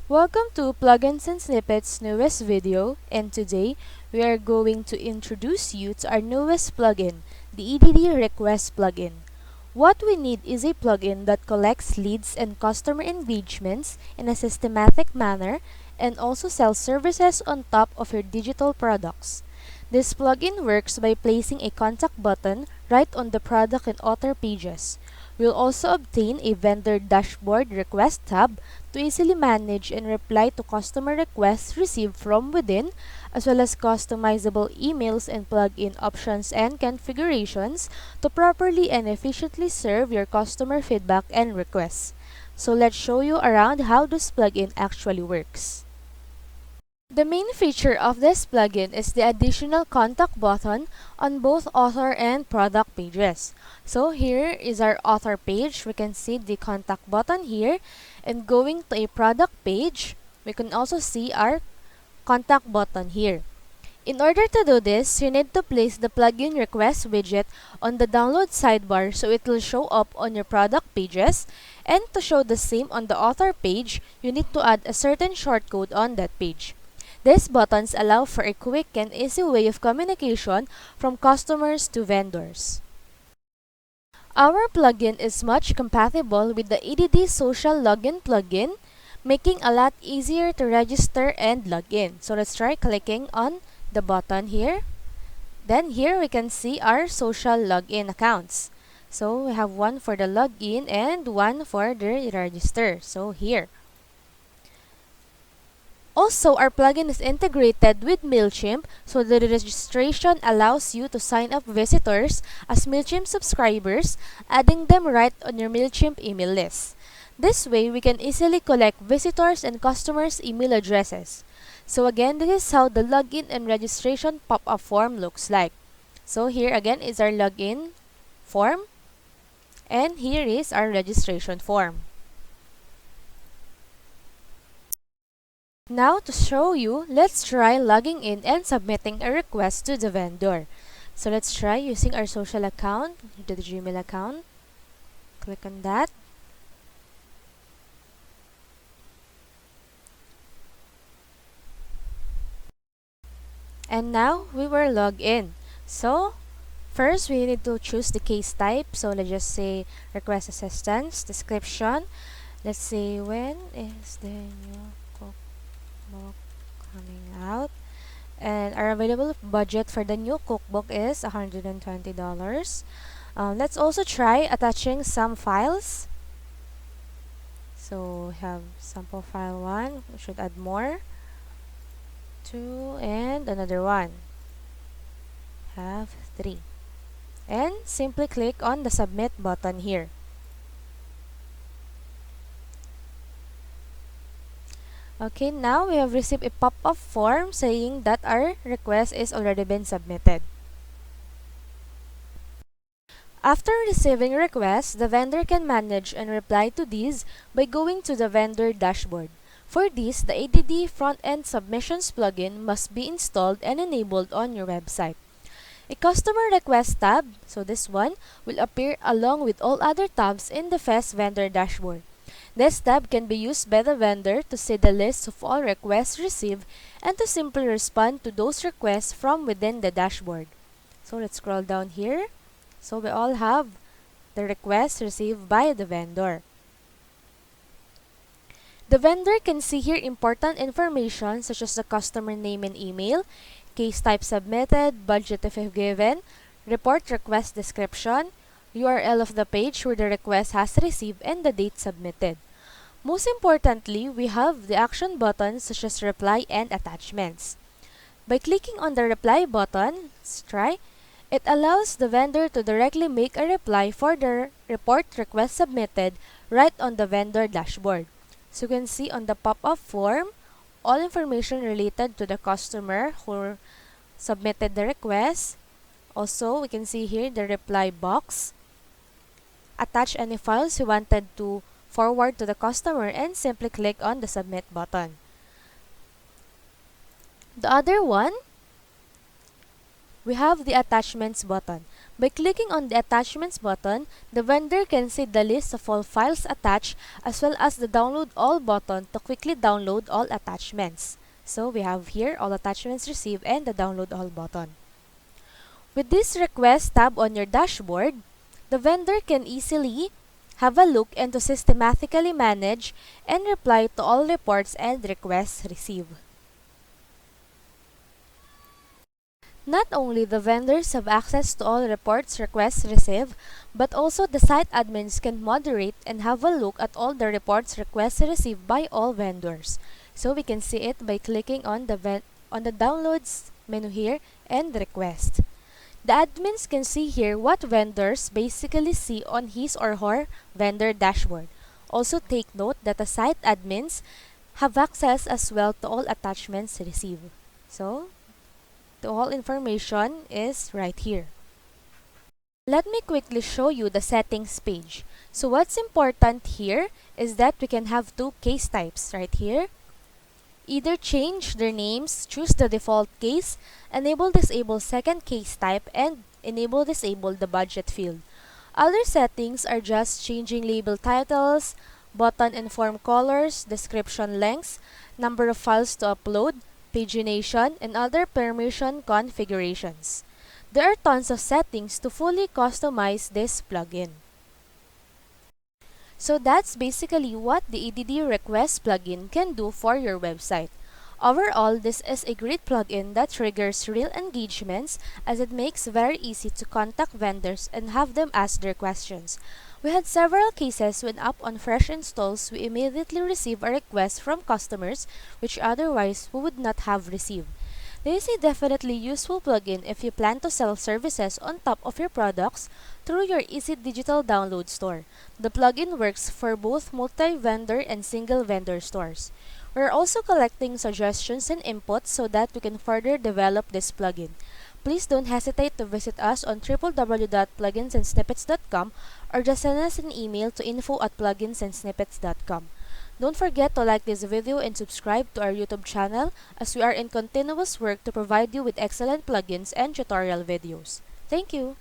Welcome to Plugins and Snippets' newest video, and today we are going to introduce you to our newest plugin, the EDD Request plugin. What we need is a plugin that collects leads and customer engagements in a systematic manner and also sells services on top of your digital products. This plugin works by placing a contact button right on the product and author pages. We'll also obtain a vendor dashboard request tab to easily manage and reply to customer requests received from within, as well as customizable emails and plugin options and configurations to properly and efficiently serve your customer feedback and requests. So let's show you around how this plugin actually works. The main feature of this plugin is the additional contact button on both author and product pages. So here is our author page. We can see the contact button here, and going to a product page, we can also see our contact button here. In order to do this, you need to place the plugin request widget on the download sidebar so it will show up on your product pages, and to show the same on the author page, you need to add a certain shortcode on that page. These buttons allow for a quick and easy way of communication from customers to vendors. Our plugin is much compatible with the EDD Social Login plugin, making a lot easier to register and log in. So let's try clicking on the button here. Then here we can see our social login accounts. So we have one for the login and one for the register. So here. Also, our plugin is integrated with Mailchimp, so the registration allows you to sign up visitors as Mailchimp subscribers, adding them right on your Mailchimp email list. This way, we can easily collect visitors and customers' email addresses. So again, this is how the login and registration pop-up form looks like. So here again is our login form, and here is our registration form. Now to show you, let's try logging in and submitting a request to the vendor. So let's try using our social account, the Gmail account. Click on that. And now we were logged in. So first we need to choose the case type. So let's just say request assistance, description. Let's say when is the new cookbook coming out, and our available budget for the new cookbook is $120. Let's also try attaching some files. So we have sample file 1, we should add more, 2, and another one, have 3, and simply click on the submit button here. Okay, now we have received a pop-up form saying that our request is already been submitted. After receiving requests, the vendor can manage and reply to these by going to the vendor dashboard. For this, the EDD front-end submissions plugin must be installed and enabled on your website. A customer request tab, so this one, will appear along with all other tabs in the FES vendor dashboard. This tab can be used by the vendor to see the list of all requests received and to simply respond to those requests from within the dashboard. So let's scroll down here. So we all have the requests received by the vendor. The vendor can see here important information such as the customer name and email, case type submitted, budget if given, report request description, URL of the page where the request has received, and the date submitted. Most importantly, we have the action buttons such as reply and attachments. By clicking on the reply button, let's try, it allows the vendor to directly make a reply for the report request submitted right on the vendor dashboard. So you can see on the pop-up form, all information related to the customer who submitted the request. Also, we can see here the reply box. Attach any files you wanted to forward to the customer and simply click on the submit button. The other one, we have the attachments button. By clicking on the Attachments button, the vendor can see the list of all files attached as well as the Download All button to quickly download all attachments. So we have here all attachments received and the Download All button. With this Request tab on your dashboard, the vendor can easily have a look and to systematically manage and reply to all reports and requests received. Not only the vendors have access to all reports requests received, but also the site admins can moderate and have a look at all the reports requests received by all vendors. So we can see it by clicking on the Downloads menu here and Request. The admins can see here what vendors basically see on his or her vendor dashboard. Also take note that the site admins have access as well to all attachments received. So, the all information is right here. Let me quickly show you the settings page. So what's important here is that we can have two case types right here. Either change their names, choose the default case, enable disable second case type, and enable disable the budget field. Other settings are just changing label titles, button and form colors, description lengths, number of files to upload, pagination, and other permission configurations. There are tons of settings to fully customize this plugin. So that's basically what the EDD Request plugin can do for your website. Overall, this is a great plugin that triggers real engagements as it makes very easy to contact vendors and have them ask their questions. We had several cases when up on fresh installs, we immediately receive a request from customers which otherwise we would not have received. This is a definitely useful plugin if you plan to sell services on top of your products through your easy digital download store. The plugin works for both multi-vendor and single-vendor stores. We're also collecting suggestions and inputs so that we can further develop this plugin. Please don't hesitate to visit us on www.pluginsandsnippets.com or just send us an email to info@pluginsandsnippets.com. Don't forget to like this video and subscribe to our YouTube channel as we are in continuous work to provide you with excellent plugins and tutorial videos. Thank you!